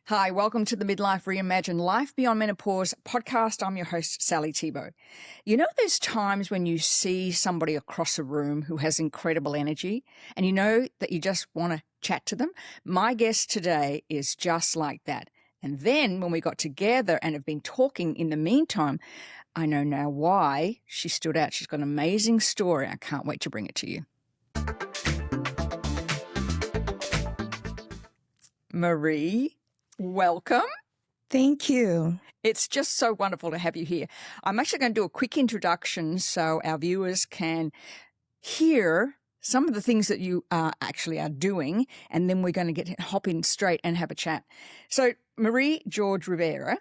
Hi, welcome to the Midlife Reimagine Life Beyond Menopause podcast. I'm your host, Sally Tebow. You know, there's times when you see somebody across a room who has incredible energy and you know that you just want to chat to them. My guest today is just like that. And then when we got together and have been talking in the meantime, I know now why she stood out. She's got an amazing story. I can't wait to bring it to you. Marie, welcome. Thank you. It's just so wonderful to have you here. I'm actually going to do a quick introduction so our viewers can hear some of the things that you actually are doing, and then we're going to hop in straight and have a chat. So Marie Jorge Rivera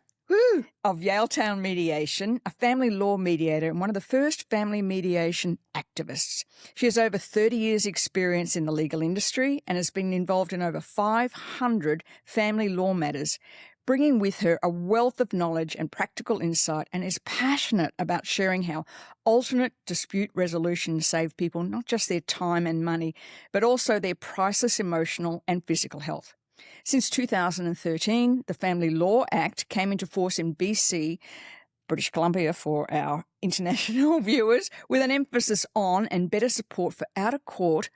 of Yaletown Mediation, a family law mediator and one of the first family mediation activists. She has over 30 years' experience in the legal industry and has been involved in over 500 family law matters, bringing with her a wealth of knowledge and practical insight, and is passionate about sharing how alternate dispute resolution save people not just their time and money, but also their priceless emotional and physical health. Since 2013, the Family Law Act came into force in BC, British Columbia for our international viewers, with an emphasis on and better support for out-of-court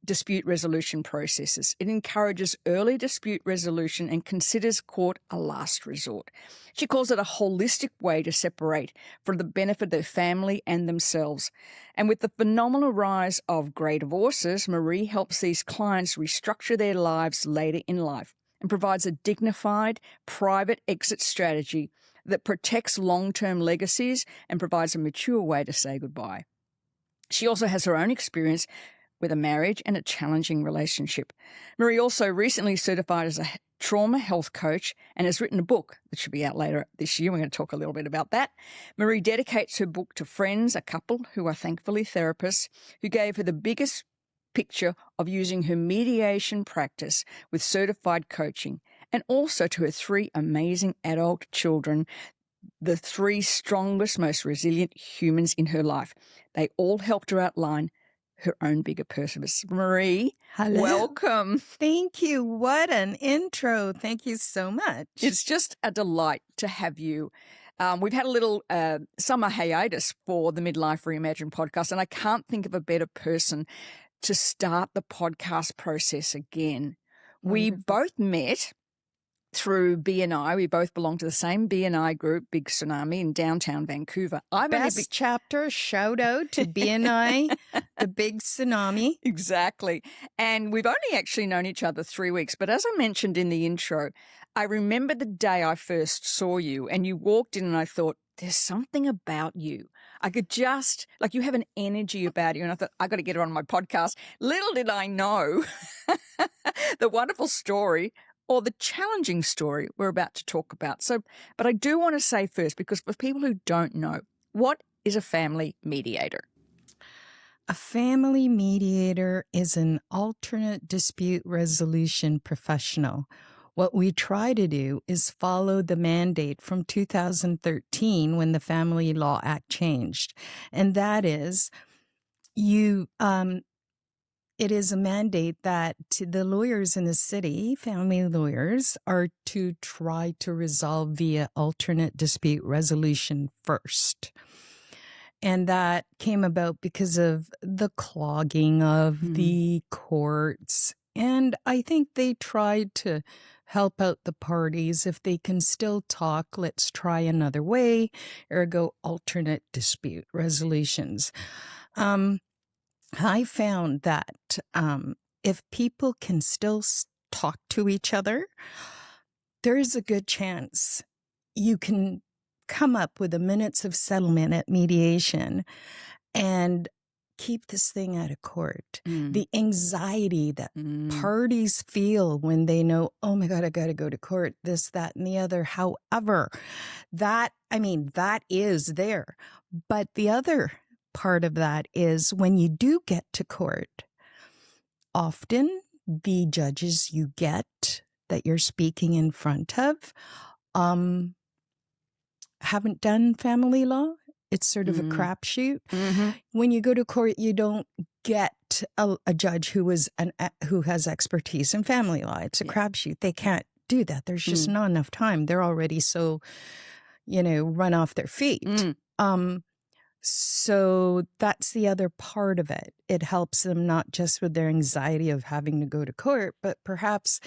dispute resolution processes. It encourages early dispute resolution and considers court a last resort. She calls it a holistic way to separate for the benefit of their family and themselves. And with the phenomenal rise of grey divorces, Marie helps these clients restructure their lives later in life and provides a dignified, private exit strategy that protects long-term legacies and provides a mature way to say goodbye. She also has her own experience with a marriage and a challenging relationship. Marie also recently certified as a trauma health coach and has written a book that should be out later this year. We're going to talk a little bit about that. Marie dedicates her book to friends, a couple who are thankfully therapists, who gave her the biggest picture of using her mediation practice with certified coaching, and also to her 3 amazing adult children, the 3 strongest, most resilient humans in her life. They all helped her outline her own bigger purpose. Marie, Hello. Welcome. Thank you. What an intro. Thank you so much. It's just a delight to have you. We've had a little summer hiatus for the Midlife Reimagine podcast, and I can't think of a better person to start the podcast process again. Wonderful. We both met through BNI. We both belong to the same BNI group, Big Tsunami, in downtown Vancouver. Best chapter, shout out to BNI, the Big Tsunami. Exactly. And we've only actually known each other 3 weeks. But as I mentioned in the intro, I remember the day I first saw you and you walked in and I thought, there's something about you. I could just, like, you have an energy about you. And I thought, I got to get her on my podcast. Little did I know the wonderful story or the challenging story we're about to talk about. So, but I do want to say first, because for people who don't know, what is a family mediator? A family mediator is an alternate dispute resolution professional. What we try to do is follow the mandate from 2013 when the Family Law Act changed. And that is, it is a mandate that the lawyers in the city, family lawyers, are to try to resolve via alternate dispute resolution first. And that came about because of the clogging of the courts. And I think they tried to help out the parties. If they can still talk, let's try another way, ergo alternate dispute resolutions. I found that if people can still talk to each other, there is a good chance you can come up with the minutes of settlement at mediation and keep this thing out of court. The anxiety that parties feel when they know, oh my God, I got to go to court, this, that, and the other. However, that is there. But the other part of that is when you do get to court, often the judges you get that you're speaking in front of haven't done family law. It's sort of a crapshoot. When you go to court, you don't get a judge who has expertise in family law. It's a crapshoot. They can't do that. There's just not enough time. They're already so, run off their feet. So that's the other part of it. It helps them not just with their anxiety of having to go to court, but perhaps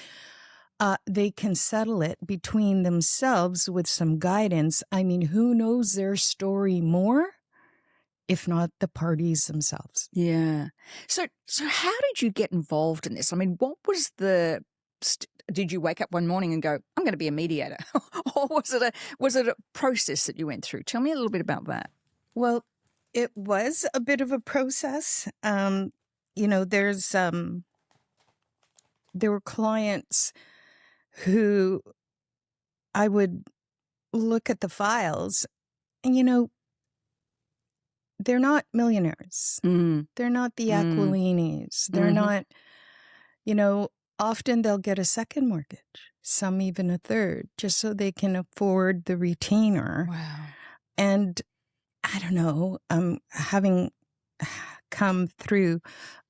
they can settle it between themselves with some guidance. I mean, who knows their story more, if not the parties themselves? Yeah. So how did you get involved in this? I mean, what was did you wake up one morning and go, I'm going to be a mediator? Or was it a process that you went through? Tell me a little bit about that. Well, it was a bit of a process. There were clients who I would look at the files and, they're not millionaires. They're not the Aquilinis. They're not, often they'll get a second mortgage, some even a third, just so they can afford the retainer. Wow. And I don't know, having come through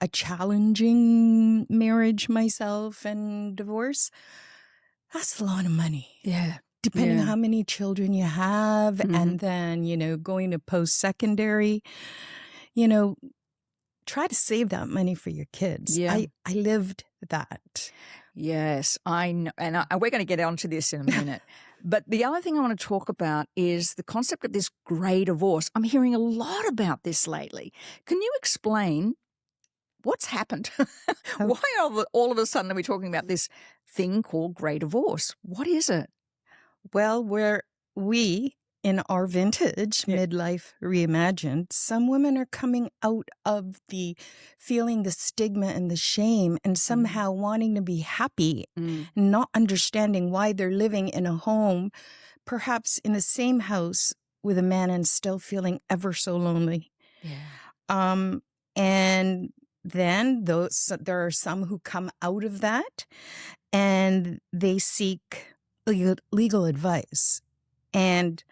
a challenging marriage myself and divorce, that's a lot of money. Yeah. Depending on how many children you have, and then, going to post-secondary, try to save that money for your kids. Yeah. I lived that. Yes, I know. And we're going to get onto this in a minute. But the other thing I want to talk about is the concept of this grey divorce. I'm hearing a lot about this lately. Can you explain what's happened? Why all of a sudden are we talking about this thing called grey divorce? What is it? Well, we, in our vintage, Midlife Reimagined, some women are coming out of feeling the stigma and the shame and somehow wanting to be happy, not understanding why they're living in a home, perhaps in the same house with a man, and still feeling ever so lonely. Yeah. And then there are some who come out of that and they seek legal advice. And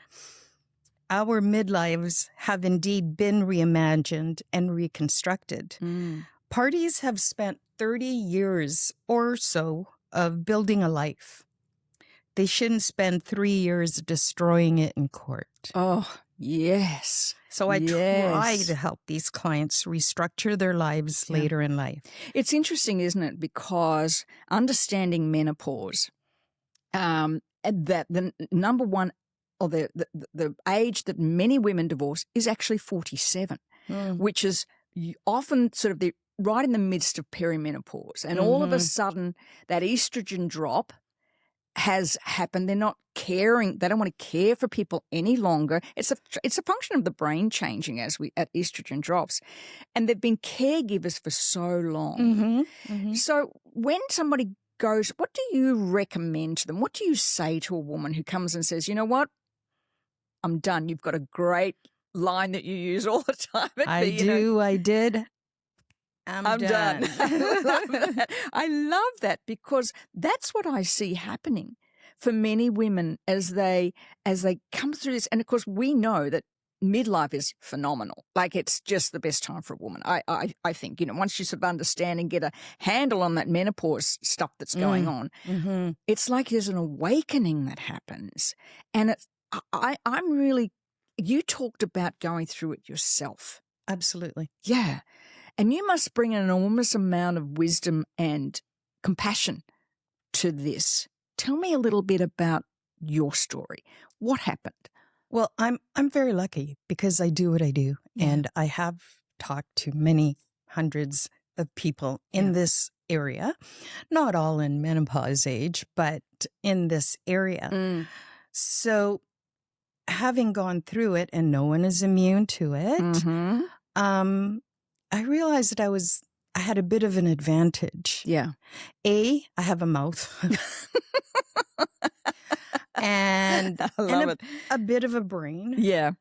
our midlives have indeed been reimagined and reconstructed. Parties have spent 30 years or so of building a life. They shouldn't spend 3 years destroying it in court. Oh, yes. So I try to help these clients restructure their lives later in life. It's interesting, isn't it? Because understanding menopause, that the number one, or the age that many women divorce is actually 47, which is often sort of right in the midst of perimenopause. And all of a sudden, that estrogen drop has happened. They're not caring. They don't want to care for people any longer. It's a function of the brain changing as estrogen drops. And they've been caregivers for so long. So when somebody goes, what do you recommend to them? What do you say to a woman who comes and says, you know what? I'm done. You've got a great line that you use all the time. I did. I'm done. I love that because that's what I see happening for many women as they come through this. And of course, we know that midlife is phenomenal. Like, it's just the best time for a woman. I think, once you sort of understand and get a handle on that menopause stuff that's going on, it's like there's an awakening that happens. And I'm really, you talked about going through it yourself. Absolutely. Yeah. And you must bring an enormous amount of wisdom and compassion to this. Tell me a little bit about your story. What happened? Well, I'm very lucky because I do what I do, and I have talked to many hundreds of people in this area, not all in menopause age, but in this area. So having gone through it, and no one is immune to it, I realized that I had a bit of an advantage. Yeah. I have a mouth. And a bit of a brain. Yeah.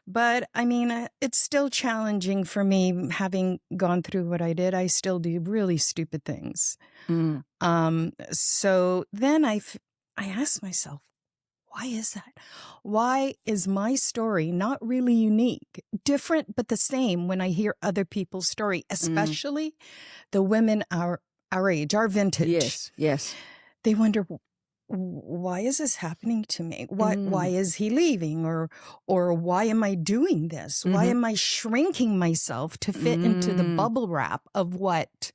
But I mean, it's still challenging for me having gone through what I did. I still do really stupid things. So then I asked myself, why is that? Why is my story not really unique, different, but the same when I hear other people's story, especially the women our age, our vintage? Yes. they wonder, why is this happening to me? Why is he leaving? Or why am I doing this? Why am I shrinking myself to fit into the bubble wrap of what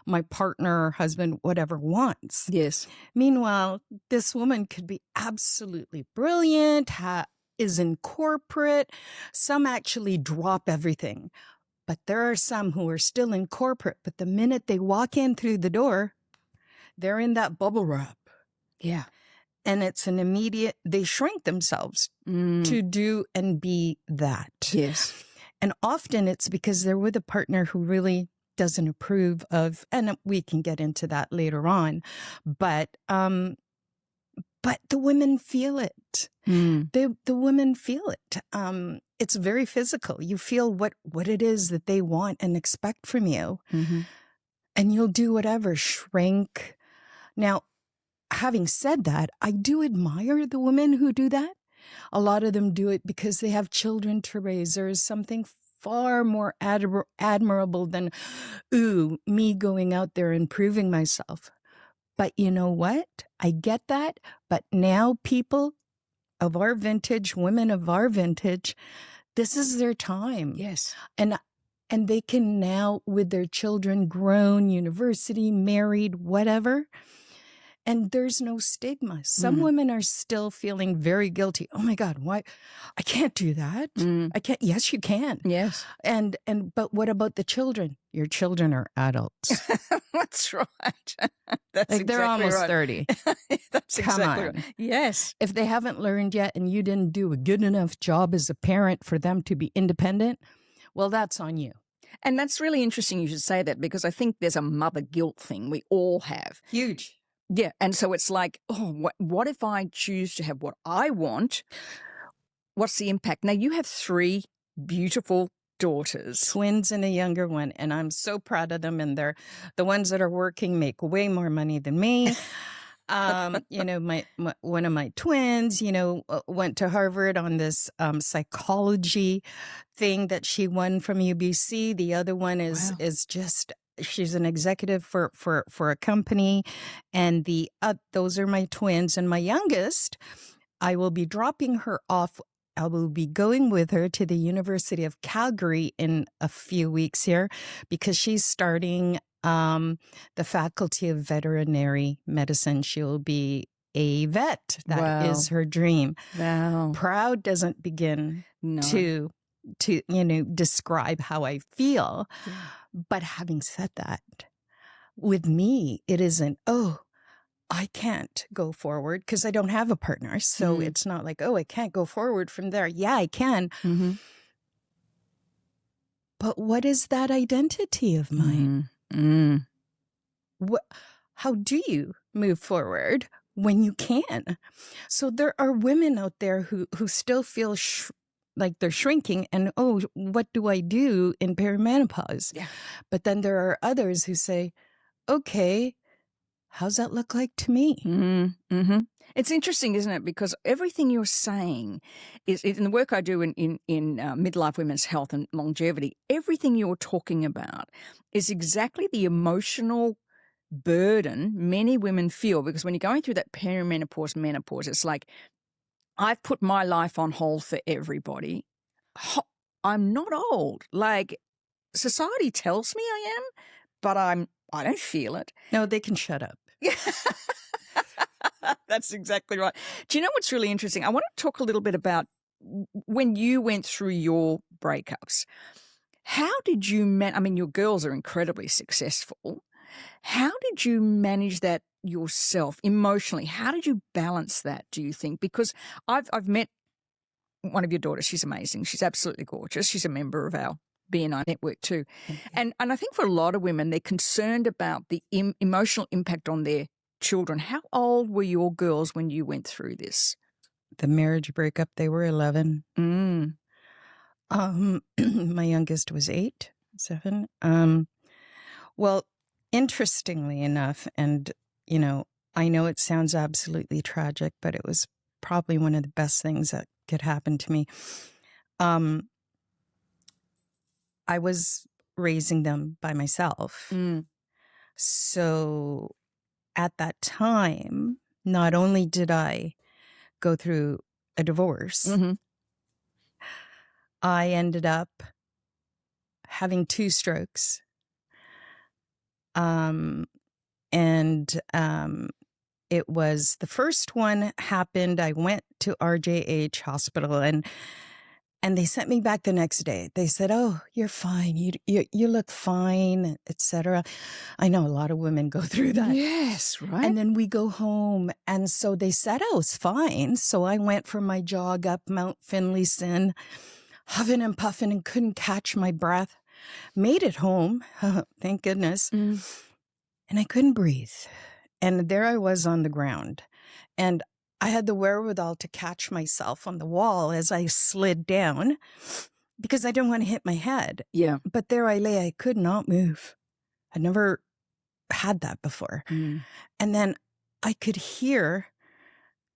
my partner, husband, whatever wants? Yes. Meanwhile, this woman could be absolutely brilliant, is in corporate. Some actually drop everything. But there are some who are still in corporate, but the minute they walk in through the door, they're in that bubble wrap. Yeah. And it's an immediate, they shrink themselves to do and be that. Yes. And often it's because they're with a partner who really doesn't approve of, and we can get into that later on, but the women feel it. The women feel it. It's very physical. You feel what it is that they want and expect from you. And you'll do whatever, shrink. Now, having said that, I do admire the women who do that. A lot of them do it because they have children to raise. There is something far more admirable than, me going out there and proving myself. But you know what? I get that. But now people of our vintage, women of our vintage, this is their time. Yes. And they can now, with their children grown, university, married, whatever, and there's no stigma. Some women are still feeling very guilty. Oh my God, why? I can't do that. I can't. Yes, you can. Yes. But what about the children? Your children are adults. That's right. That's like they're exactly almost right. 30. That's Come exactly on. right. Yes. If they haven't learned yet and you didn't do a good enough job as a parent for them to be independent, well, that's on you. And that's really interesting you should say that, because I think there's a mother guilt thing we all have. Huge. Yeah. And so it's like, what if I choose to have what I want? What's the impact? Now, you have 3 beautiful daughters. Twins and a younger one. And I'm so proud of them. And they're the ones that are working make way more money than me. My one of my twins, went to Harvard on this psychology thing that she won from UBC. The other one is just, she's an executive for a company, and those are my twins. And my youngest, I will be dropping her off. I will be going with her to the University of Calgary in a few weeks here, because she's starting the faculty of veterinary medicine. She'll be a vet. That is her dream. Wow. Proud doesn't begin to describe how I feel. Yeah. But having said that, with me, it isn't, I can't go forward because I don't have a partner. So it's not like, I can't go forward from there. Yeah, I can. But what is that identity of mine? How do you move forward when you can? So there are women out there who still feel like they're shrinking and, what do I do in perimenopause? Yeah. But then there are others who say, okay, how's that look like to me? It's interesting, isn't it? Because everything you're saying is in the work I do in midlife women's health and longevity. Everything you're talking about is exactly the emotional burden many women feel, because when you're going through that perimenopause, menopause, it's like, I've put my life on hold for everybody. I'm not old. Like, society tells me I am, but I don't feel it. No, they can shut up. That's exactly right. Do you know what's really interesting? I want to talk a little bit about when you went through your breakups. How did you your girls are incredibly successful. How did you manage that yourself emotionally? How did you balance that, do you think? Because I've met one of your daughters. She's amazing. She's absolutely gorgeous. She's a member of our BNI network too. And I think for a lot of women, they're concerned about the emotional impact on their children. How old were your girls when you went through this? The marriage breakup, they were 11. My youngest was 8, 7. Well, interestingly enough, and, I know it sounds absolutely tragic, but it was probably one of the best things that could happen to me. I was raising them by myself. So at that time, not only did I go through a divorce, Mm-hmm. I ended up having 2 strokes. It was the first one happened. I went to RJH hospital and they sent me back the next day. They said, "Oh, you're fine. You look fine, etc." I know a lot of women go through that. Yes, right. And then we go home. And so they said I was fine. So I went for my jog up Mount Finlayson, huffing and puffing and couldn't catch my breath. Made it home. Thank goodness. Mm. And I couldn't breathe. And there I was on the ground. And I had the wherewithal to catch myself on the wall as I slid down because I didn't want to hit my head. Yeah. But there I lay. I could not move. I never had that before. Mm. And then I could hear,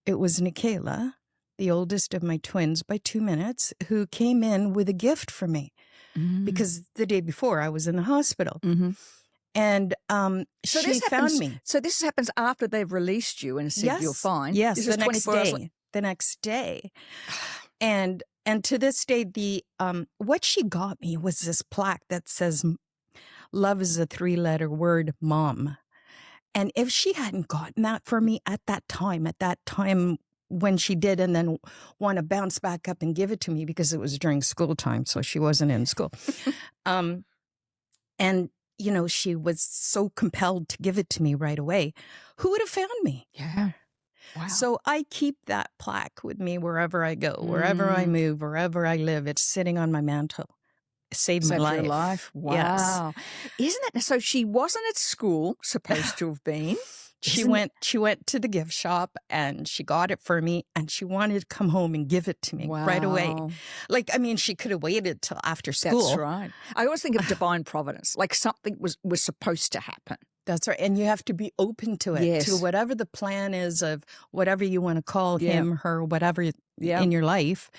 it was Nikayla, the oldest of my twins by 2 minutes, who came in with a gift for me because the day before I was in the hospital. Mm-hmm. And So she this found happens, me. So this happens after they've released you and said you're fine. Yes, This the is next 24 hours day. The next day. And to this day, the what she got me was this plaque that says, "Love is a 3-letter word, Mom." And if she hadn't gotten that for me at that time when she did, and then want to bounce back up and give it to me because it was during school time, so she wasn't in school. And you know, she was so compelled to give it to me right away. Who would have found me? Yeah. Wow. So I keep that plaque with me wherever I go, wherever I move, wherever I live. It's sitting on my mantle. It saved my life. Your life. Wow. Yes. Isn't that so? She wasn't at school, supposed to have been. She went to the gift shop and she got it for me and she wanted to come home and give it to me right away. Like, I mean, she could have waited till after school. That's right. I always think of divine providence, like something was supposed to happen. That's right. And you have to be open to it, to whatever the plan is of whatever you want to call him, her, whatever in your life.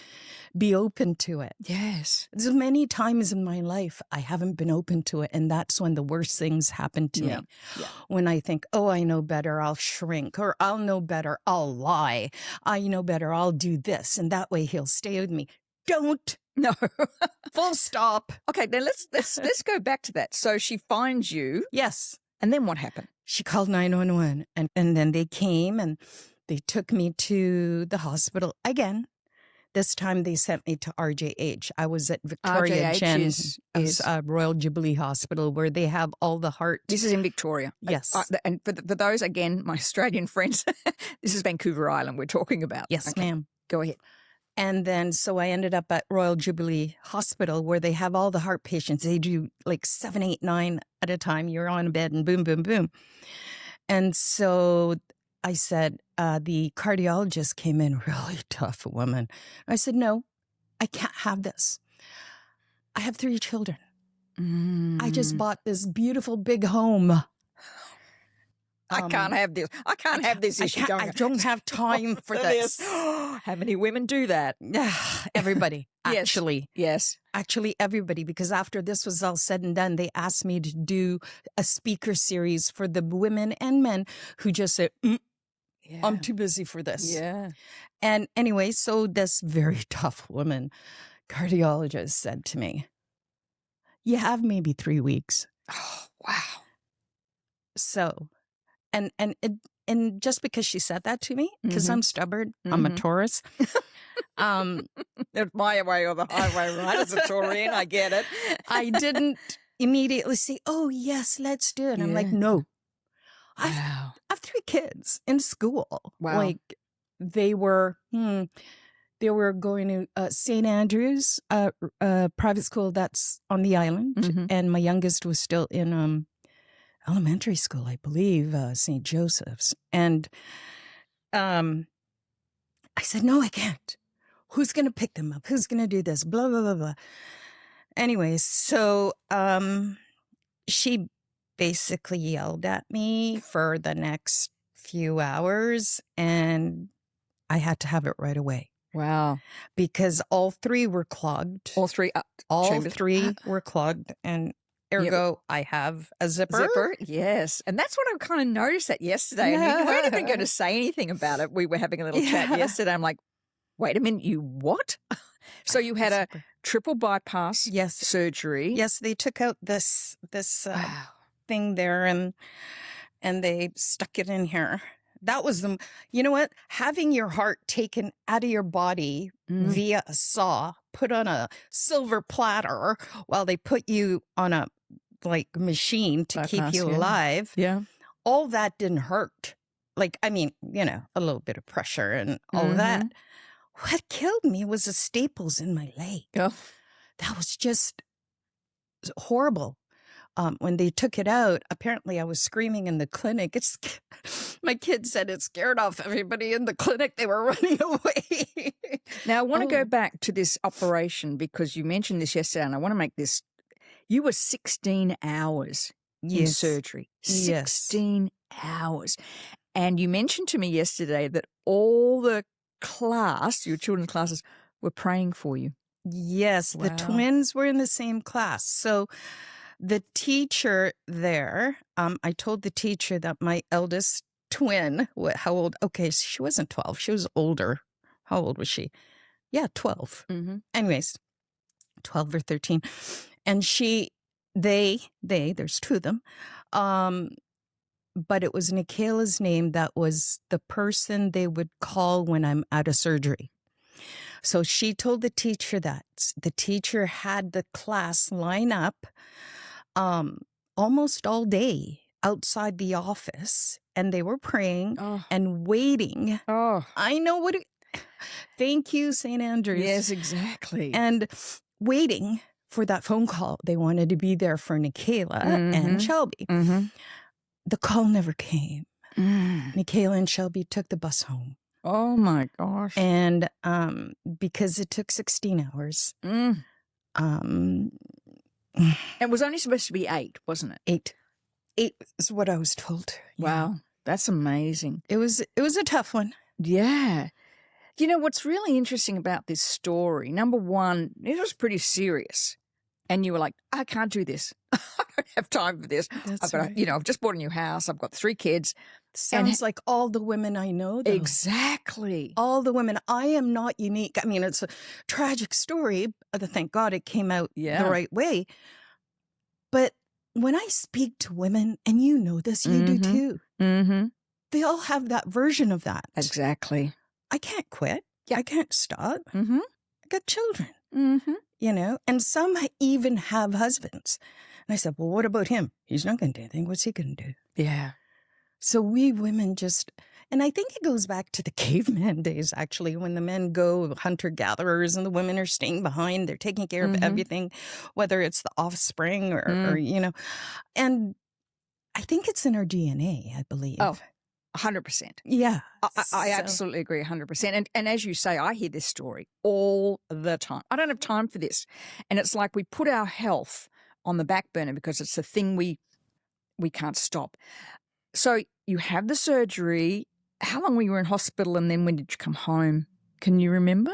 Be open to it. Yes. There's many times in my life I haven't been open to it. And that's when the worst things happen to me. Yeah. When I think, oh, I know better, I'll shrink. Or I'll know better, I'll lie. I know better, I'll do this. And that way he'll stay with me. Don't. No. Full stop. Okay, then let's go back to that. So she finds you. Yes. And then what happened? She called 911 and then they came and they took me to the hospital again. This time they sent me to RJH. I was at Victoria Gen, Royal Jubilee Hospital, where they have all the heart. This is in Victoria. Yes. And for those, again, my Australian friends, this is Vancouver Island we're talking about. Yes, ma'am. Go ahead. And then so I ended up at Royal Jubilee Hospital where they have all the heart patients. They do like 7, 8, 9 at a time. You're on a bed and boom, boom, boom. And so I said, the cardiologist came in, really tough woman. I said, no, I can't have this. I have 3 children. I just bought this beautiful big home. I can't have this. I can't have this issue. I don't have time for this. How many women do that? Everybody, actually. Yes. Actually, everybody, because after this was all said and done, they asked me to do a speaker series for the women and men who just said, I'm too busy for this. Yeah. And anyway, so this very tough woman, cardiologist, said to me, you have maybe 3 weeks. Oh, wow. So, and just because she said that to me, because I'm stubborn, I'm a Taurus. It's my way or the highway, right? As a Taurian, I get it. I didn't immediately say, oh, yes, let's do it. I'm like, no. I have 3 kids in school. Wow. Like they were going to St. Andrews, private school that's on the island. And my youngest was still in elementary school, I believe, St. Joseph's. And I said, no, I can't. Who's going to pick them up? Who's going to do this? Blah, blah, blah, blah. Anyway, so she basically yelled at me for the next few hours, and I had to have it right away. Wow. Because all 3 were clogged. All 3? All 3 were clogged, and Ergo, I have a zipper. Yes. And that's what I kind of noticed that yesterday. And you weren't even going to say anything about it. We were having a little chat yesterday. I'm like, wait a minute, you what? So you had a triple bypass surgery. Yes, they took out this Wow. thing there and they stuck it in here. That was you know what? Having your heart taken out of your body via a saw, put on a silver platter while they put you on a machine to keep you alive. Yeah. All that didn't hurt. I mean, a little bit of pressure and all of that. What killed me was the staples in my leg. Oh. That was just horrible. When they took it out, apparently I was screaming in the clinic. My kids said it scared off everybody in the clinic. They were running away. Now, I want to go back to this operation because you mentioned this yesterday, and I want to make this. You were 16 hours in surgery. 16 hours. And you mentioned to me yesterday that all the your children's classes, were praying for you. Yes, the twins were in the same class. So the teacher there, I told the teacher that my eldest twin, how old? Okay, she wasn't 12. She was older. How old was she? Yeah, 12. Anyways, 12 or 13. And there's two of them. But it was Nikayla's name that was the person they would call when I'm out of surgery. So she told the teacher that. The teacher had the class line up almost all day outside the office, and they were praying and waiting. Oh, I know what thank you, St. Andrews. Yes, exactly. And waiting for that phone call. They wanted to be there for Nikayla and Shelby. The call never came. Nikayla and Shelby took the bus home. Oh, my gosh. And because it took 16 hours. It was only supposed to be 8, wasn't it? 8 is what I was told. Wow. That's amazing. It was a tough one. Yeah. You know, what's really interesting about this story, number one, it was pretty serious. And you were like, I can't do this. I don't have time for this. That's I've just bought a new house. I've got 3 kids. Sounds like all the women I know, though. Exactly. All the women. I am not unique. I mean, it's a tragic story. Thank God it came out the right way. But when I speak to women, and you know this, you do too, they all have that version of that. Exactly. I can't quit. I can't stop. I got children. And some even have husbands. And I said, well, what about him? He's not going to do anything. What's he going to do? Yeah. So we women and I think it goes back to the caveman days, actually, when the men go hunter-gatherers and the women are staying behind. They're taking care of everything, whether it's the offspring or, and I think it's in our DNA, I believe. Oh, 100%. Yeah. I absolutely agree 100%. And as you say, I hear this story all the time. I don't have time for this. And it's like we put our health on the back burner because it's the thing we can't stop. So you have the surgery. How long were you in hospital, and then when did you come home? Can you remember?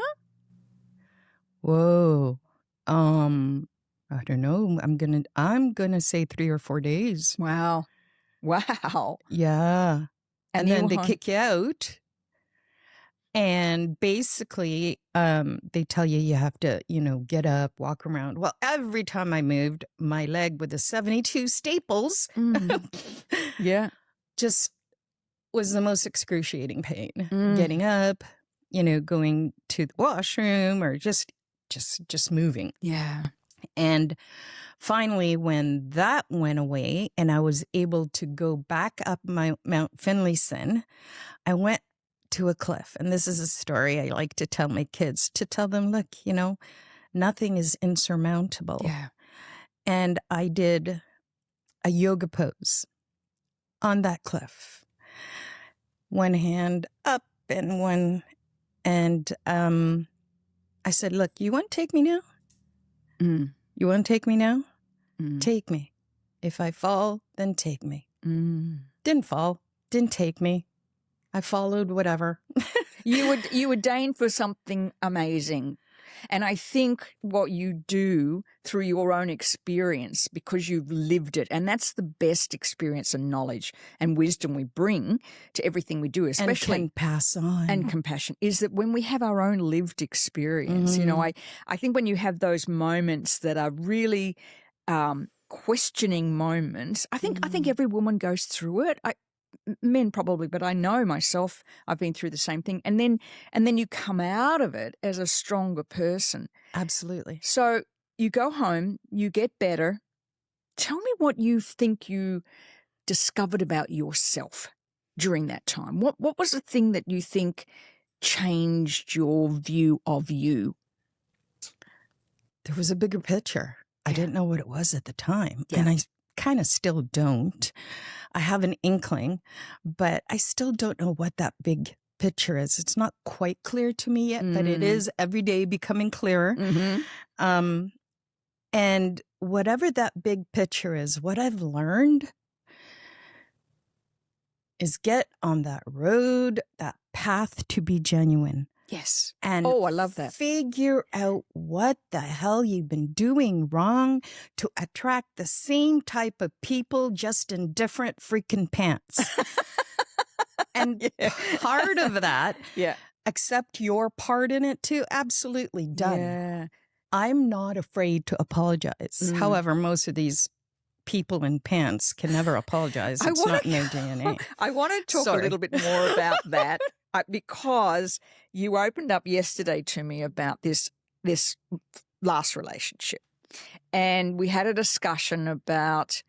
Whoa. I don't know. I'm gonna say 3 or 4 days. Wow. Yeah. And then they kick you out. And basically, they tell you have to, get up, walk around. Well, every time I moved, my leg with the 72 staples just was the most excruciating pain. Getting up, going to the washroom or just moving. Yeah. And finally, when that went away and I was able to go back up Mount Finlayson, I went to a cliff. And this is a story I like to tell my kids, to tell them, look, nothing is insurmountable. Yeah. And I did a yoga pose on that cliff. One hand up and one, and I said, look, you want to take me now? You want to take me now? Take me. If I fall, then take me. Didn't fall. Didn't take me. I followed whatever. You ordained for something amazing. And I think what you do through your own experience, because you've lived it, and that's the best experience and knowledge and wisdom we bring to everything we do, especially and can pass on. And compassion, is that when we have our own lived experience, you know, I think when you have those moments that are really questioning moments, I think every woman goes through it. Men probably, but I know myself, I've been through the same thing. And then you come out of it as a stronger person. Absolutely. So you go home, you get better. Tell me what you think you discovered about yourself during that time. What was the thing that you think changed your view of you? There was a bigger picture. I didn't know what it was at the time. Yeah. And I kind of still don't. I have an inkling, but I still don't know what that big picture is. It's not quite clear to me yet, but it is every day becoming clearer. And whatever that big picture is, what I've learned is get on that road, that path to be genuine. Yes. And I love that. Figure out what the hell you've been doing wrong to attract the same type of people, just in different freaking pants. And part of that, accept your part in it too. Absolutely done. Yeah. I'm not afraid to apologize. However, most of these people in pants can never apologize. It's not in their DNA. I want to talk a little bit more about that because you opened up yesterday to me about this last relationship. And we had a discussion about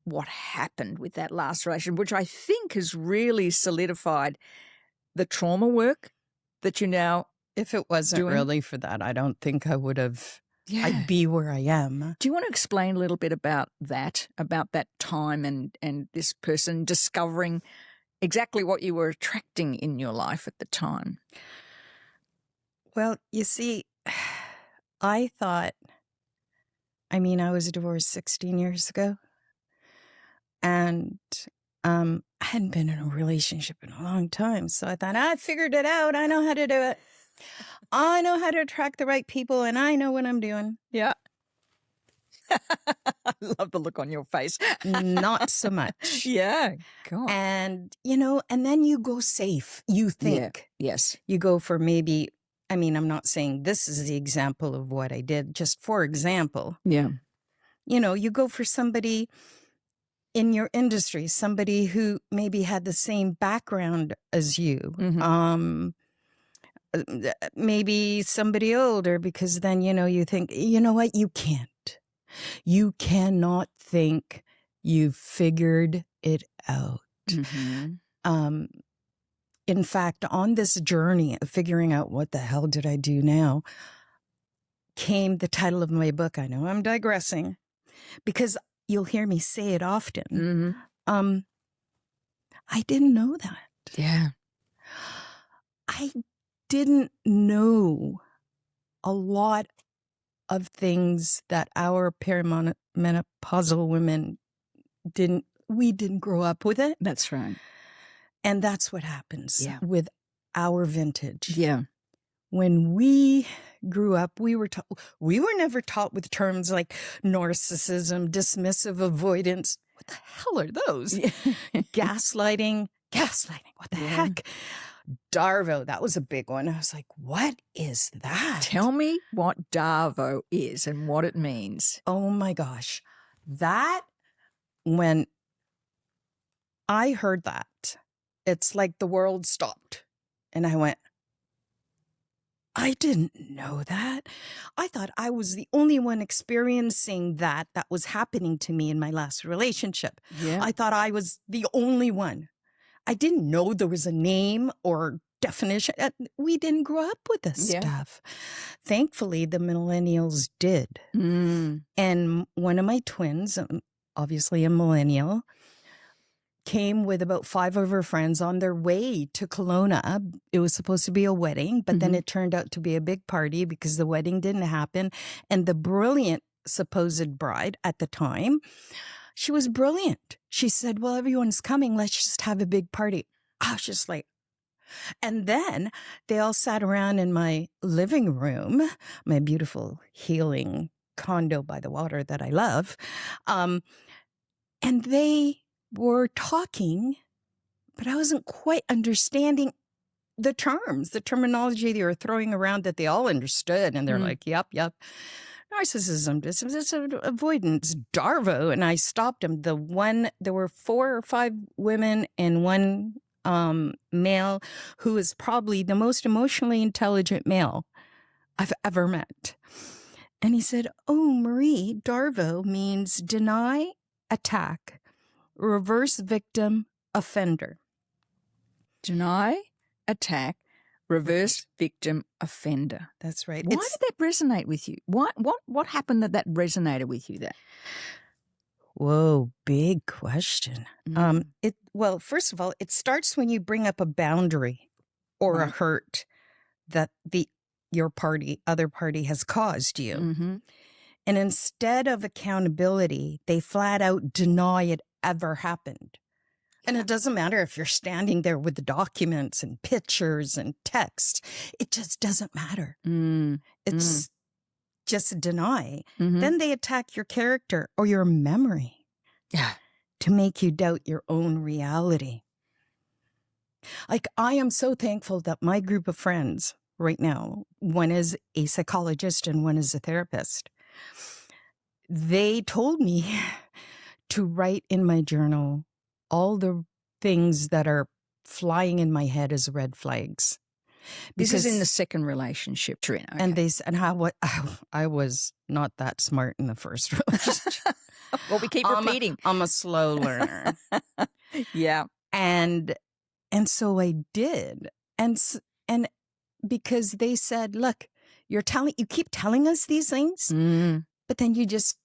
what happened with that last relationship, which I think has really solidified the trauma work that you now If it wasn't doing. Really for that, I don't think I would have, I'd be where I am. Do you want to explain a little bit about that time and this person discovering exactly what you were attracting in your life at the time? Well, you see, I thought, I was divorced 16 years ago. And I hadn't been in a relationship in a long time. So I thought, I figured it out. I know how to do it. I know how to attract the right people, and I know what I'm doing. Yeah. I love the look on your face. Not so much. Yeah. God. And, and then you go safe. You think. Yeah. Yes. You go for maybe, I'm not saying this is the example of what I did. Just for example. Yeah. You go for somebody in your industry, somebody who maybe had the same background as you. Maybe somebody older, because then, you think, you know what? You can't. You cannot think you've figured it out. In fact, on this journey of figuring out what the hell did I do now, came the title of my book. I know I'm digressing, because you'll hear me say it often. I didn't know that. Yeah. I didn't know a lot of things that our perimenopausal women we didn't grow up with it. That's right. And that's what happens with our vintage. Yeah. When we grew up, we were never taught with terms like narcissism, dismissive, avoidance. What the hell are those? Gaslighting. What the heck? Darvo, that was a big one. I was like, what is that? Tell me what Darvo is and what it means. Oh my gosh. When I heard that, it's like the world stopped. And I went, I didn't know that. I thought I was the only one experiencing that was happening to me in my last relationship. Yeah. I thought I was the only one. I didn't know there was a name or definition. We didn't grow up with this stuff. Thankfully, the millennials did. And one of my twins, obviously a millennial, came with about 5 of her friends on their way to Kelowna. It was supposed to be a wedding, but then it turned out to be a big party because the wedding didn't happen. And the brilliant supposed bride at the time, she was brilliant. She said, well, everyone's coming. Let's just have a big party. I was just like, And then they all sat around in my living room, my beautiful healing condo by the water that I love. And they were talking, but I wasn't quite understanding the terms, the terminology they were throwing around that they all understood. And they're like, yep. Narcissism, dismissive, avoidance, Darvo. And I stopped them. There were 4 or 5 women and one male who is probably the most emotionally intelligent male I've ever met. And he said, oh, Marie, Darvo means deny, attack, reverse victim, offender. Deny, attack, reverse victim, offender. That's right. Why did that resonate with you? What happened that resonated with you there? Whoa, big question. Well, first of all, it starts when you bring up a boundary or a hurt that your other party has caused you. Mm-hmm. And instead of accountability, they flat out deny it ever happened. And it doesn't matter if you're standing there with the documents and pictures and text. It just doesn't matter. It's just deny. Then they attack your character or your memory to make you doubt your own reality. Like, I am so thankful that my group of friends right now, one is a psychologist and one is a therapist. They told me to write in my journal all the things that are flying in my head as red flags. This is in the second relationship, Trina. Okay. And I was not that smart in the first relationship. Well, we keep repeating. I'm a slow learner. Yeah. And so I did. And because they said, look, you keep telling us these things, but then you just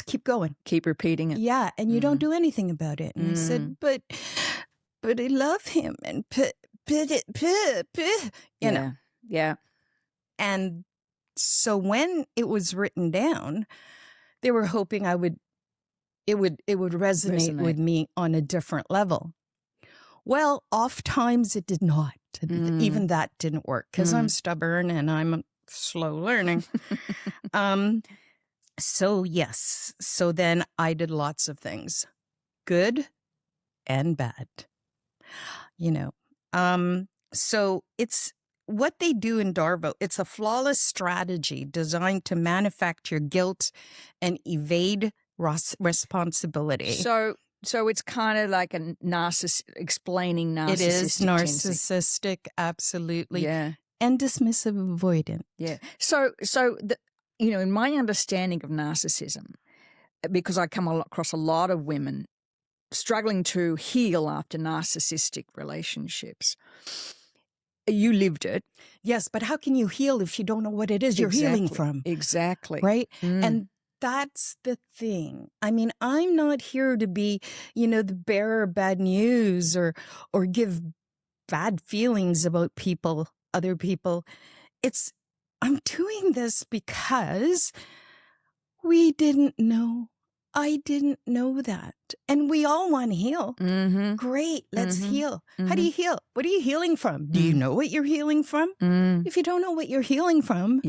keep going. Keep repeating it. Yeah, and you don't do anything about it. And I said, but I love him and you know. Yeah. And so when it was written down, they were hoping it would resonate with me on a different level. Well, oftentimes it did not. Even that didn't work because I'm stubborn and I'm slow learning. So yes. So then I did lots of things, good and bad, So it's what they do in Darvo. It's a flawless strategy designed to manufacture guilt and evade responsibility. So it's kind of like a explaining narcissistic. It is narcissistic, absolutely. Yeah. And dismissive avoidant. Yeah. So in my understanding of narcissism, because I come across a lot of women struggling to heal after narcissistic relationships. You lived it. Yes, but how can you heal if you don't know what it is you're healing from? Exactly. Right? And that's the thing. I mean, I'm not here to be, the bearer of bad news or give bad feelings about other people. I'm doing this because we didn't know. I didn't know that. And we all want to heal. Mm-hmm. Great. Let's heal. Mm-hmm. How do you heal? What are you healing from? Do you know what you're healing from? If you don't know what you're healing from,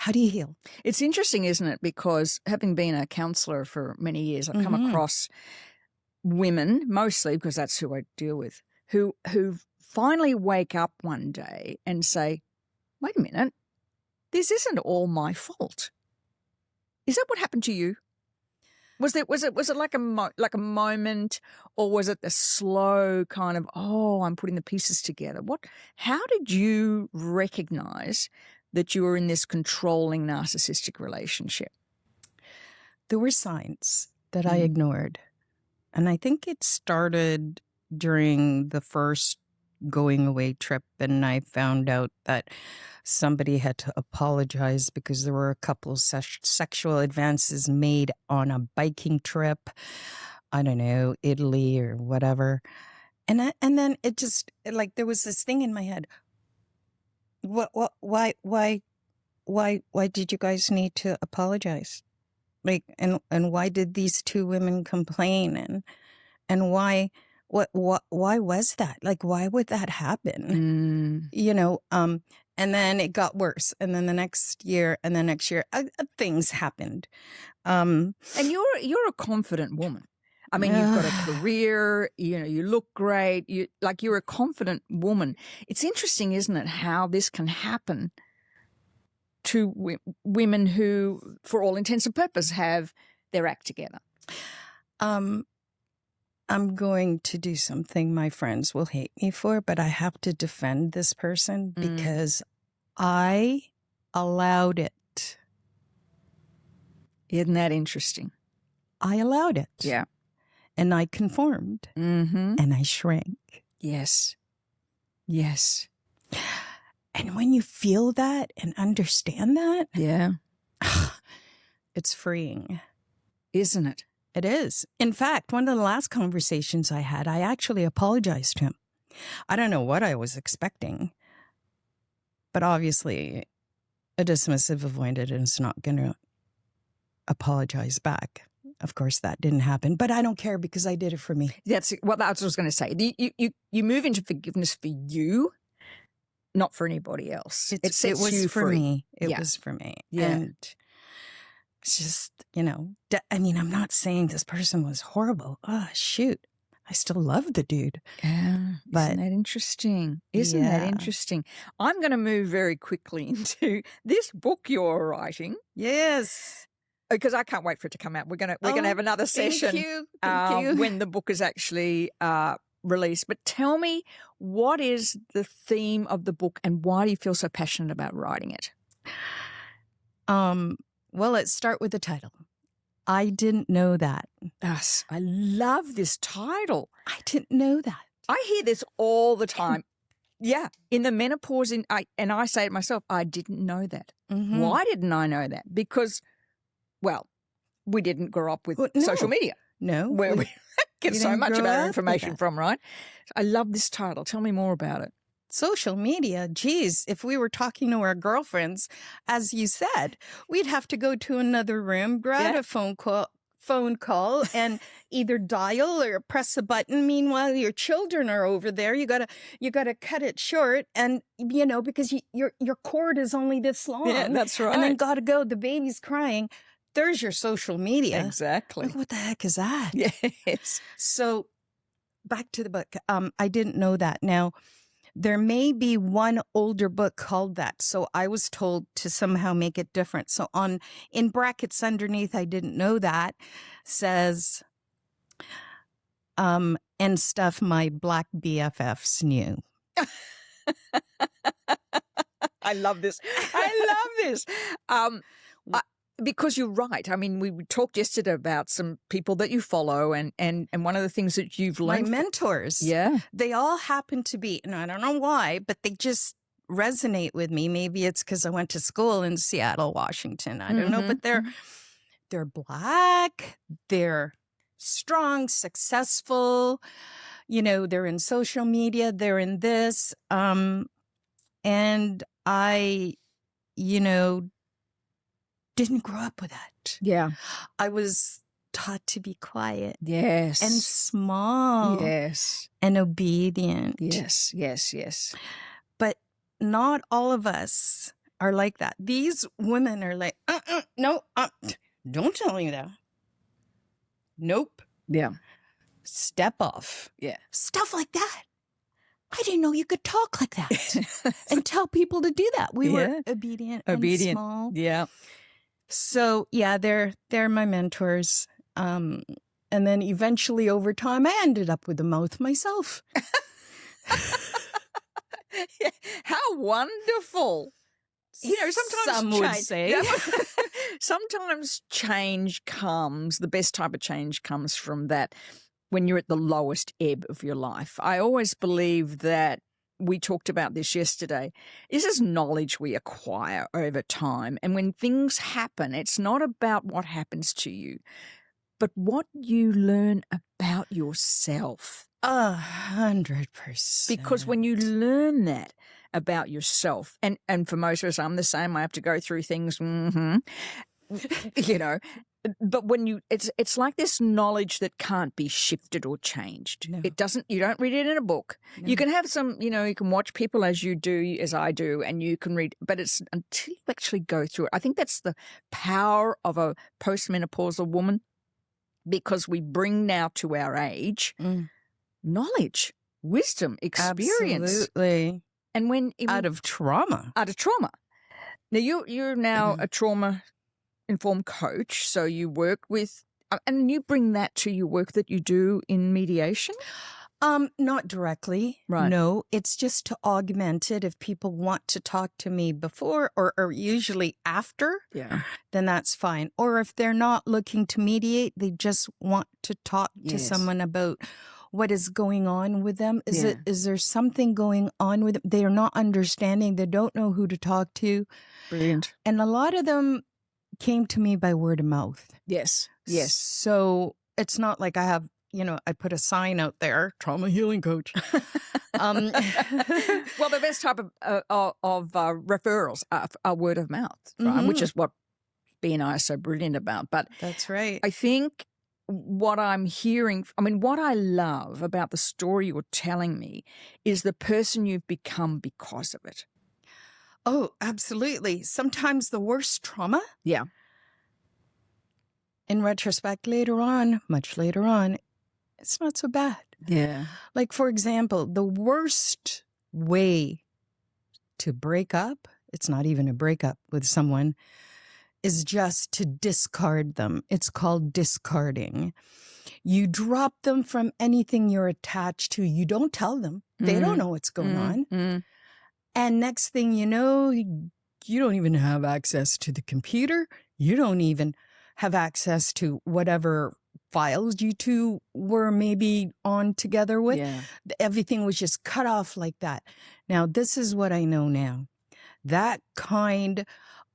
how do you heal? It's interesting, isn't it? Because having been a counselor for many years, I've come across women, mostly because that's who I deal with, who finally wake up one day and say, wait a minute, this isn't all my fault. Is that what happened to you? Was it like a moment, or was it the slow kind of, I'm putting the pieces together? How did you recognize that you were in this controlling narcissistic relationship? There were signs that I ignored. And I think it started during the first going away trip, and I found out that somebody had to apologize because there were a couple of sexual advances made on a biking trip. I don't know, Italy or whatever. And then it just, like, there was this thing in my head. Why did you guys need to apologize? Like, and why did these 2 women complain? And why why was that? Like, why would that happen? You know, and then it got worse. And then the next year and the next year, things happened. And you're a confident woman. I mean, you've got a career, you know, you look great. You're a confident woman. It's interesting, isn't it, how this can happen to women who, for all intents and purposes, have their act together. I'm going to do something my friends will hate me for, but I have to defend this person because I allowed it. Isn't that interesting? I allowed it. Yeah. And I conformed. And I shrank. Yes. Yes. And when you feel that and understand that, yeah, it's freeing. Isn't it? It is. In fact, one of the last conversations I had, I actually apologized to him. I don't know what I was expecting, but obviously a dismissive avoidant is not going to apologize back. Of course, that didn't happen, but I don't care because I did it for me. That's what I was going to say. You move into forgiveness for you, not for anybody else. It was for me. It was for me. Yeah. And it's just, you know, I mean, I'm not saying this person was horrible. Oh, shoot. I still love the dude. Yeah. But, isn't that interesting? Isn't that interesting? I'm going to move very quickly into this book you're writing. Yes. Because I can't wait for it to come out. We're gonna have another session Thank you. when the book is actually released. But tell me, what is the theme of the book, and why do you feel so passionate about writing it? Well, let's start with the title. I didn't know that. Yes, I love this title. I didn't know that. I hear this all the time. Yeah, in the menopause, and I say it myself. I didn't know that. Why didn't I know that? Because, well, we didn't grow up with social media. No. Where we get so much of our information from, right? I love this title. Tell me more about it. Social media, geez, if we were talking to our girlfriends, as you said, we'd have to go to another room, grab a phone call and either dial or press a button. Meanwhile, your children are over there. You gotta cut it short, and you know, because your cord is only this long. Yeah, that's right. And then gotta go. The baby's crying. There's your social media. Exactly. Like, what the heck is that? Yes. So back to the book. I didn't know that. Now, there may be one older book called that. So I was told to somehow make it different. So in brackets underneath, I didn't know that, says, and stuff my black BFFs knew. I love this. Because you're right. I mean, we talked yesterday about some people that you follow, and one of the things that you've learned. My mentors. Yeah. They all happen to be, and I don't know why, but they just resonate with me. Maybe it's because I went to school in Seattle, Washington. I don't know, but they're black. They're strong, successful. You know, they're in social media. They're in this. And I, you know, didn't grow up with that. Yeah. I was taught to be quiet. Yes. And small. Yes. And obedient. Yes, yes, yes. But not all of us are like that. These women are like, no, don't tell me that. Nope. Yeah. Step off. Yeah. Stuff like that. I didn't know you could talk like that and tell people to do that. We were obedient and small. Yeah. So, yeah, they're my mentors. And then eventually over time, I ended up with a mouth myself. How wonderful. You know, sometimes some would say. Sometimes change comes, the best type of change comes from that when you're at the lowest ebb of your life. I always believe that, we talked about this yesterday, this is knowledge we acquire over time. And when things happen, it's not about what happens to you, but what you learn about yourself. 100%. Because when you learn that about yourself, and for most of us, I'm the same, I have to go through things, you know, But when it's like this knowledge that can't be shifted or changed. No. It doesn't. You don't read it in a book. No. You can have some. You can watch people as you do, as I do, and you can read. But it's until you actually go through it. I think that's the power of a postmenopausal woman, because we bring now to our age knowledge, wisdom, experience, Absolutely, and when out of trauma. Now you're now a trauma informed coach, so you work with, and you bring that to your work that you do in mediation? Not directly. Right. No, it's just to augment it. If people want to talk to me before or usually after, then that's fine. Or if they're not looking to mediate, they just want to talk to someone about what is going on with them. Is there something going on with them? They are not understanding. They don't know who to talk to. Brilliant. And a lot of them came to me by word of mouth. Yes. So it's not like I have, I put a sign out there, trauma healing coach. Well, the best type of referrals are word of mouth, right? Which is what B&I is so brilliant about. But that's right. I think what I'm hearing, what I love about the story you're telling me is the person you've become because of it. Oh, absolutely. Sometimes the worst trauma. Yeah. In retrospect, much later on, it's not so bad. Yeah. Like, for example, the worst way to break up, it's not even a breakup with someone, is just to discard them. It's called discarding. You drop them from anything you're attached to. You don't tell them. They don't know what's going on. And next thing you know, you don't even have access to the computer. You don't even have access to whatever files you two were maybe on together with. Yeah. Everything was just cut off like that. Now, this is what I know now. That kind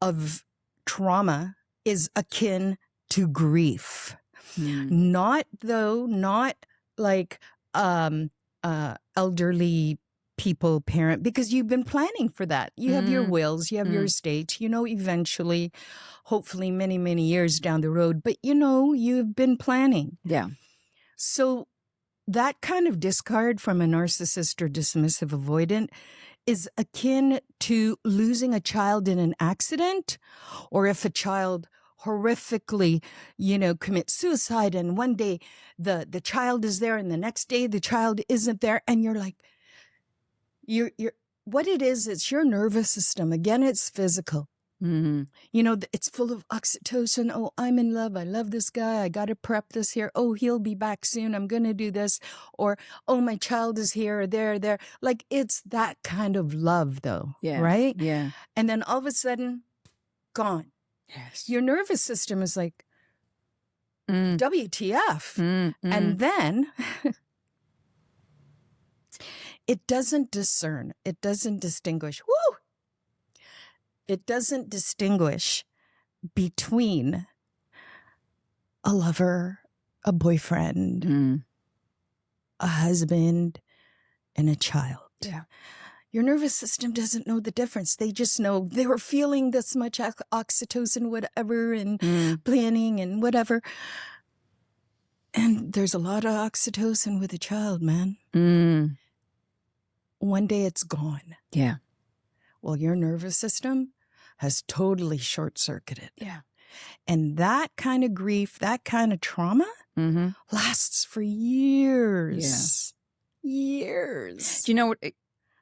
of trauma is akin to grief. Not like elderly people parent, because you've been planning for that. You have your wills, you have your estates, eventually, hopefully many, many years down the road, but you've been planning. Yeah. So that kind of discard from a narcissist or dismissive avoidant is akin to losing a child in an accident, or if a child horrifically, commits suicide, and one day the child is there and the next day the child isn't there, and you're like, you're what it is, it's your nervous system. Again, it's physical. It's full of oxytocin. Oh, I'm in love. I love this guy. I got to prep this here. Oh, he'll be back soon. I'm going to do this. Or, oh, my child is here or there. Like, it's that kind of love, though. Yeah. Right? Yeah. And then all of a sudden, gone. Yes. Your nervous system is like, WTF. And then it doesn't discern. It doesn't distinguish. Woo! It doesn't distinguish between a lover, a boyfriend, a husband, and a child. Yeah. Your nervous system doesn't know the difference. They just know they were feeling this much oxytocin, whatever, and planning and whatever. And there's a lot of oxytocin with a child, man. One day it's gone. Yeah. Well, your nervous system has totally short-circuited. Yeah. And that kind of grief, that kind of trauma lasts for years. Yeah. Years. Do you know what?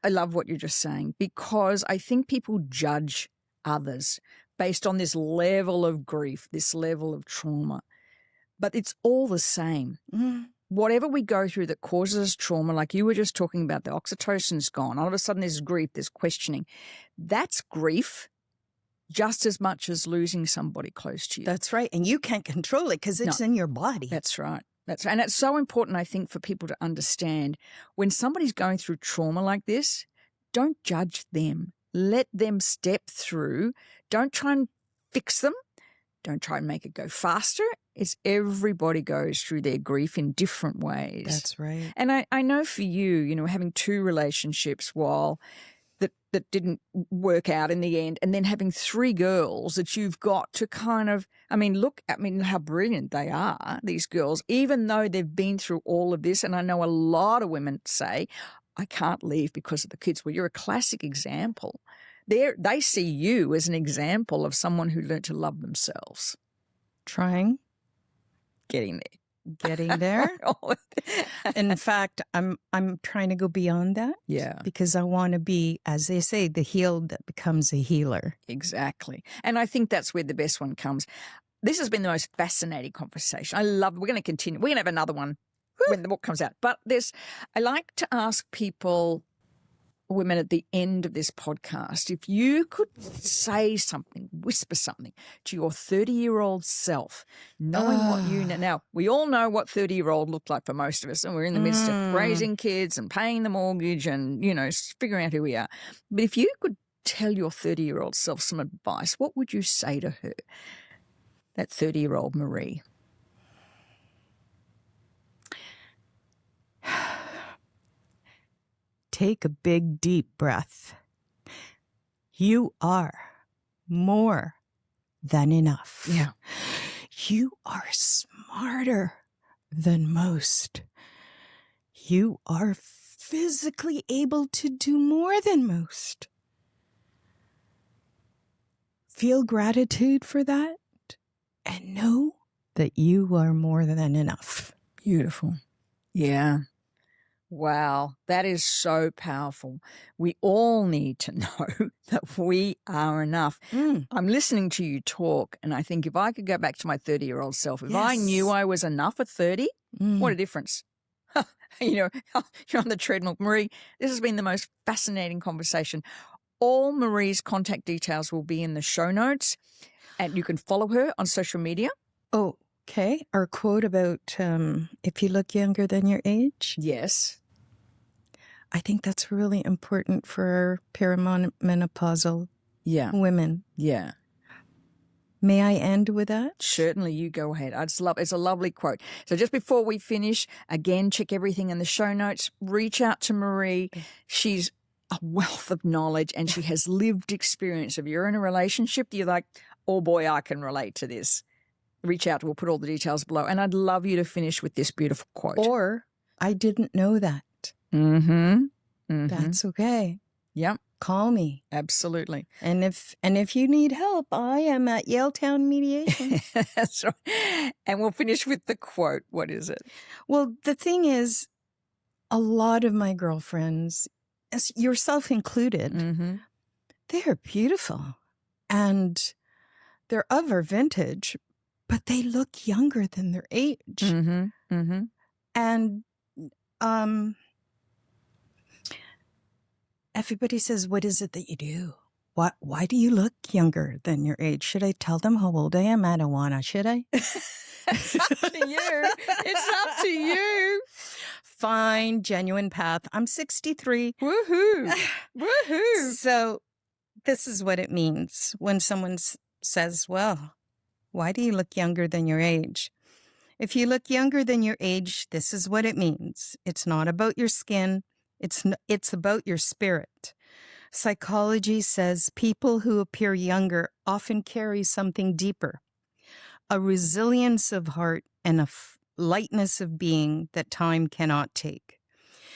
I love what you're just saying, because I think people judge others based on this level of grief, this level of trauma. But it's all the same. Whatever we go through that causes us trauma, like you were just talking about, the oxytocin's gone. All of a sudden there's grief, there's questioning. That's grief just as much as losing somebody close to you. That's right. And you can't control it because it's in your body. That's right. And it's so important, I think, for people to understand when somebody's going through trauma like this, don't judge them. Let them step through. Don't try and fix them. Don't try and make it go faster. It's everybody goes through their grief in different ways. That's right. And I know for you, having two relationships while that didn't work out in the end, and then having 3 girls that you've got to kind of, look how brilliant they are, these girls, even though they've been through all of this. And I know a lot of women say, I can't leave because of the kids. Well, you're a classic example. They see you as an example of someone who learned to love themselves. Trying. Getting there. In fact, I'm trying to go beyond that. Yeah. Because I want to be, as they say, the healed that becomes a healer. Exactly. And I think that's where the best one comes. This has been the most fascinating conversation. I love it. We're going to continue. We're going to have another one when the book comes out. But I like to ask people, women, at the end of this podcast, if you could say something, whisper something to your 30-year-old self, knowing what you know. Now, we all know what 30-year-old looked like for most of us, and we're in the midst of raising kids and paying the mortgage and, figuring out who we are. But if you could tell your 30-year-old self some advice, what would you say to her, that 30-year-old Marie? Take a big, deep breath. You are more than enough. Yeah. You are smarter than most. You are physically able to do more than most. Feel gratitude for that and know that you are more than enough. Beautiful. Yeah. Wow, that is so powerful. We all need to know that we are enough. I'm listening to you talk, and I think if I could go back to my 30-year-old self, if I knew I was enough at 30, what a difference. You're on the treadmill. Marie, this has been the most fascinating conversation. All Marie's contact details will be in the show notes, and you can follow her on social media. Oh, okay. Our quote about if you look younger than your age. Yes. I think that's really important for perimenopausal women. Yeah. May I end with that? Certainly, you go ahead. It's a lovely quote. So just before we finish, again, check everything in the show notes. Reach out to Marie. She's a wealth of knowledge, and she has lived experience. If you're in a relationship, you're like, oh boy, I can relate to this. Reach out. We'll put all the details below. And I'd love you to finish with this beautiful quote. Or, I didn't know that. That's okay. Yep. Call me. Absolutely. And if you need help, I am at Yaletown Mediation. That's right. And we'll finish with the quote. What is it? Well, the thing is, a lot of my girlfriends, yourself included, they're beautiful. And they're of our vintage, but they look younger than their age. And everybody says, what is it that you do? Why do you look younger than your age? Should I tell them how old I am? I don't want to, should I? It's up to you. It's up to you. Fine, genuine path. I'm 63. Woohoo. Woohoo. So this is what it means when someone says, well, why do you look younger than your age? If you look younger than your age, this is what it means. It's not about your skin. It's about your spirit. Psychology says people who appear younger often carry something deeper, a resilience of heart and a lightness of being that time cannot take.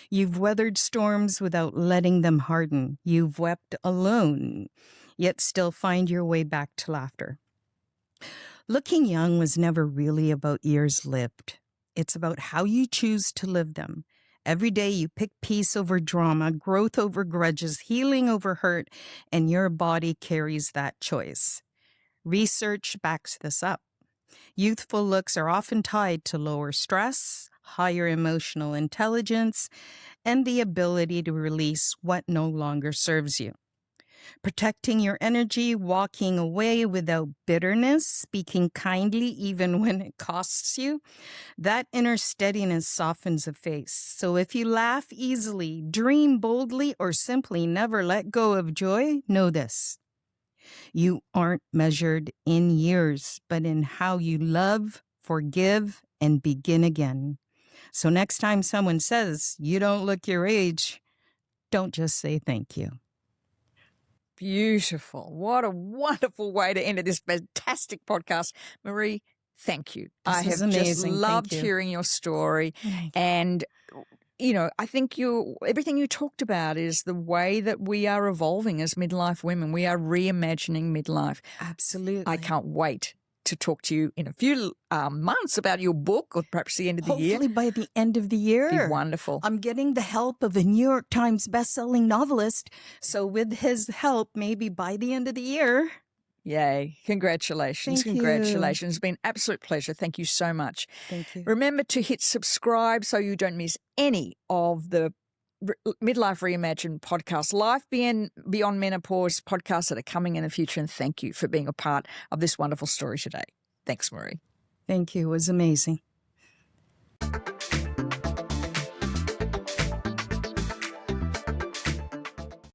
You've weathered storms without letting them harden. You've wept alone, yet still find your way back to laughter. Looking young was never really about years lived. It's about how you choose to live them. Every day you pick peace over drama, growth over grudges, healing over hurt, and your body carries that choice. Research backs this up. Youthful looks are often tied to lower stress, higher emotional intelligence, and the ability to release what no longer serves you. Protecting your energy, walking away without bitterness, speaking kindly even when it costs you, that inner steadiness softens a face. So if you laugh easily, dream boldly, or simply never let go of joy, know this. You aren't measured in years, but in how you love, forgive, and begin again. So next time someone says you don't look your age, don't just say thank you. Beautiful. What a wonderful way to end this fantastic podcast. Marie, thank you. I This is have just amazing. Thank loved you. hearing your story. Thank you. And, I think everything you talked about is the way that we are evolving as midlife women. We are reimagining midlife. Absolutely. I can't wait to talk to you in a few months about your book, or perhaps the end of the year. Hopefully by the end of the year. Be wonderful. I'm getting the help of a New York Times bestselling novelist. So with his help, maybe by the end of the year. Yay. Congratulations. Thank you. Congratulations. It's been an absolute pleasure. Thank you so much. Thank you. Remember to hit subscribe so you don't miss any of the Midlife Reimagined podcast, Life Beyond Menopause podcasts that are coming in the future. And thank you for being a part of this wonderful story today. Thanks, Marie. Thank you. It was amazing.